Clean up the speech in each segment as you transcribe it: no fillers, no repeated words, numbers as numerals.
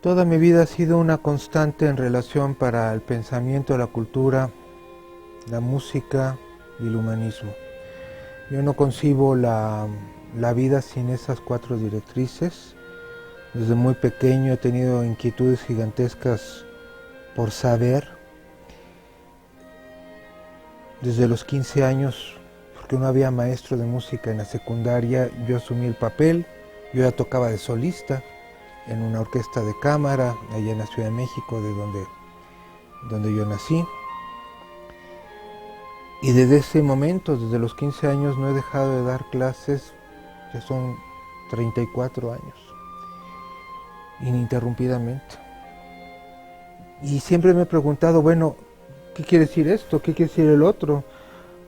Toda mi vida ha sido una constante en relación para el pensamiento, la cultura, la música y el humanismo. Yo no concibo la vida sin esas cuatro directrices. Desde muy pequeño he tenido inquietudes gigantescas por saber. Desde los 15 años, porque no había maestro de música en la secundaria, yo asumí el papel. Yo ya tocaba de solista en una orquesta de cámara allá en la Ciudad de México, de donde yo nací. Y desde ese momento, desde los 15 años, no he dejado de dar clases, ya son 34 años, ininterrumpidamente. Y siempre me he preguntado, bueno, ¿qué quiere decir esto? ¿Qué quiere decir el otro?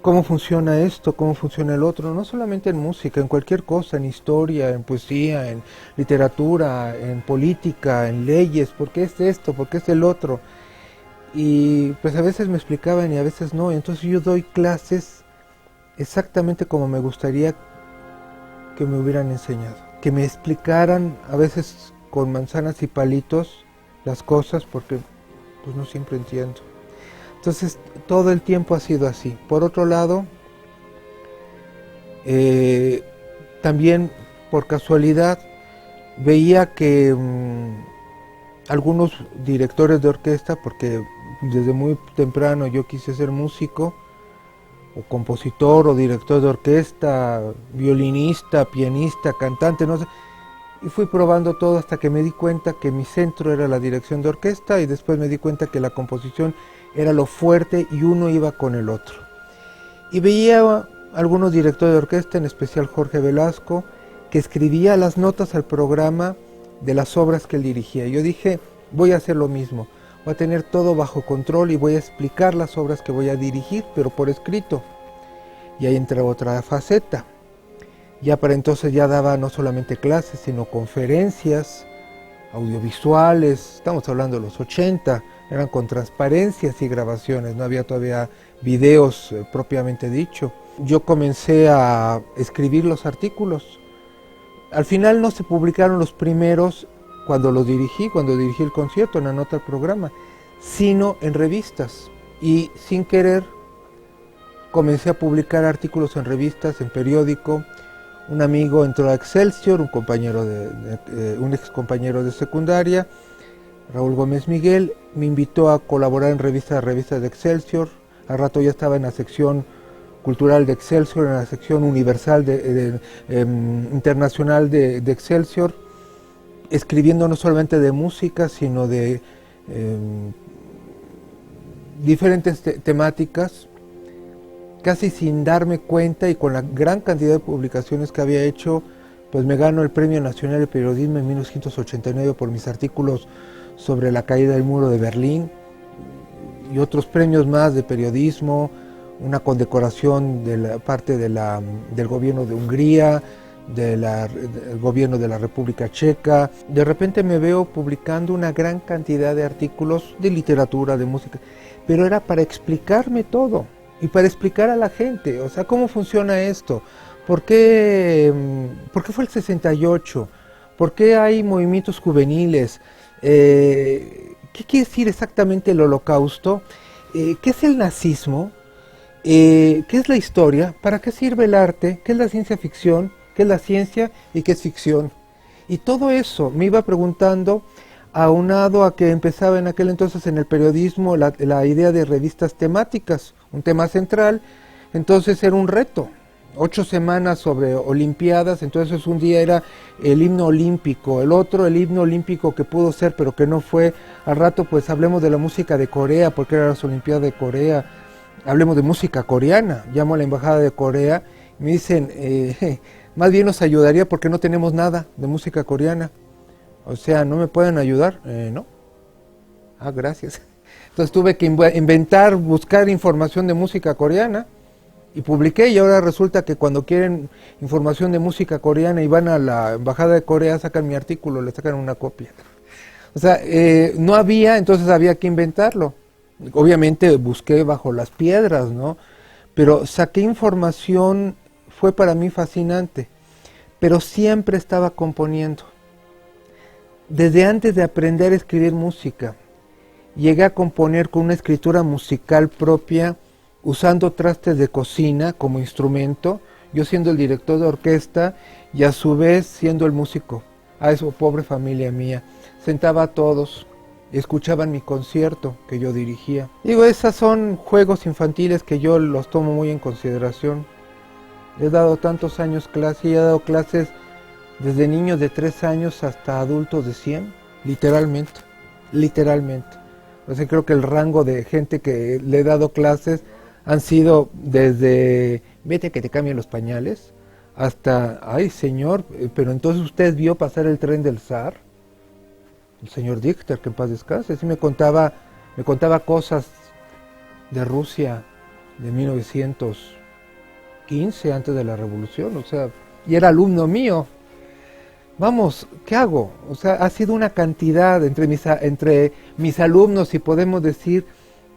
¿Cómo funciona esto? ¿Cómo funciona el otro? No solamente en música, en cualquier cosa, en historia, en poesía, en literatura, en política, en leyes. ¿Por qué es esto? ¿Por qué es el otro? Y pues a veces me explicaban y a veces no. Entonces yo doy clases exactamente como me gustaría que me hubieran enseñado. Que me explicaran a veces con manzanas y palitos las cosas porque pues no siempre entiendo. Entonces todo el tiempo ha sido así. Por otro lado, también por casualidad veía que algunos directores de orquesta, porque desde muy temprano yo quise ser músico, o compositor, o director de orquesta, violinista, pianista, cantante, no sé, y fui probando todo hasta que me di cuenta que mi centro era la dirección de orquesta y después me di cuenta que la composición era lo fuerte y uno iba con el otro. Y veía algunos directores de orquesta, en especial Jorge Velasco, que escribía las notas al programa de las obras que él dirigía. Yo dije, voy a hacer lo mismo, voy a tener todo bajo control y voy a explicar las obras que voy a dirigir, pero por escrito. Y ahí entra otra faceta. Ya para entonces ya daba no solamente clases, sino conferencias audiovisuales. Estamos hablando de los 80, eran con transparencias y grabaciones, no había todavía videos propiamente dicho. Yo comencé a escribir los artículos. Al final no se publicaron los primeros cuando dirigí el concierto, en la nota del programa, sino en revistas. Y sin querer comencé a publicar artículos en revistas, en periódico. Un amigo entró a Excelsior, un ex compañero de secundaria, Raúl Gómez Miguel, me invitó a colaborar en revistas de Excelsior. Al rato ya estaba en la sección cultural de Excelsior, en la sección universal internacional de Excelsior, escribiendo no solamente de música, sino de diferentes temáticas, casi sin darme cuenta y con la gran cantidad de publicaciones que había hecho, pues me gano el Premio Nacional de Periodismo en 1989 por mis artículos sobre la caída del muro de Berlín y otros premios más de periodismo, una condecoración de la parte del gobierno de Hungría, del gobierno de la República Checa. De repente me veo publicando una gran cantidad de artículos de literatura, de música, pero era para explicarme todo. Y para explicar a la gente, o sea, cómo funciona esto, por qué fue el 68, por qué hay movimientos juveniles, qué quiere decir exactamente el Holocausto, qué es el nazismo, qué es la historia, para qué sirve el arte, qué es la ciencia ficción, qué es la ciencia y qué es ficción. Y todo eso me iba preguntando, aunado a que empezaba en aquel entonces en el periodismo la idea de revistas temáticas, un tema central, entonces era un reto, 8 semanas sobre olimpiadas, entonces un día era el himno olímpico, el otro el himno olímpico que pudo ser pero que no fue, al rato pues hablemos de la música de Corea, porque eran las olimpiadas de Corea, hablemos de música coreana, llamo a la embajada de Corea, me dicen, más bien nos ayudaría porque no tenemos nada de música coreana. O sea, ¿no me pueden ayudar? No. Ah, gracias. Entonces tuve que inventar, buscar información de música coreana y publiqué, y ahora resulta que cuando quieren información de música coreana y van a la embajada de Corea, sacan mi artículo, le sacan una copia. O sea, no había, entonces había que inventarlo. Obviamente busqué bajo las piedras, ¿no? Pero saqué información, fue para mí fascinante, pero siempre estaba componiendo. desde antes de aprender a escribir música. Llegué a componer con una escritura musical propia, usando trastes de cocina como instrumento, yo siendo el director de orquesta y a su vez siendo el músico. A eso, pobre familia mía. Sentaba a todos, escuchaban mi concierto que yo dirigía. Digo, esos son juegos infantiles que yo los tomo muy en consideración. He dado tantos años clase y he dado clases desde niños de 3 años hasta adultos de 100, literalmente. O sea, creo que el rango de gente que le he dado clases han sido desde, vete que te cambien los pañales, hasta, ay señor, pero entonces usted vio pasar el tren del zar, el señor Dichter, que en paz descanse, sí me contaba cosas de Rusia de 1915, antes de la revolución, o sea, y era alumno mío. Vamos, ¿qué hago? O sea, ha sido una cantidad entre mis alumnos, si podemos decir.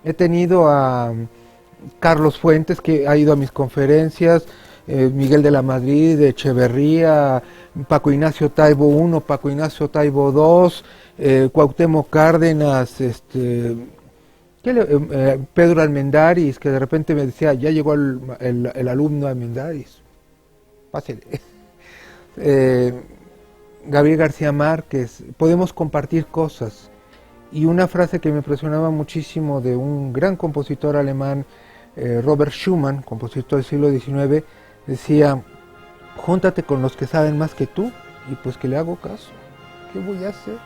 He tenido a Carlos Fuentes, que ha ido a mis conferencias, Miguel de la Madrid, Echeverría, Paco Ignacio Taibo I, Paco Ignacio Taibo II, Cuauhtémoc Cárdenas, Pedro Almendáriz, que de repente me decía, ya llegó el alumno Almendáriz, pásele. Gabriel García Márquez, podemos compartir cosas. Y una frase que me impresionaba muchísimo de un gran compositor alemán, Robert Schumann, compositor del siglo XIX, decía, júntate con los que saben más que tú, y pues que le hago caso. ¿Qué voy a hacer?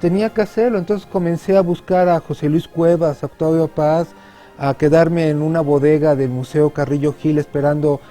Tenía que hacerlo, entonces comencé a buscar a José Luis Cuevas, a Octavio Paz, a quedarme en una bodega del Museo Carrillo Gil esperando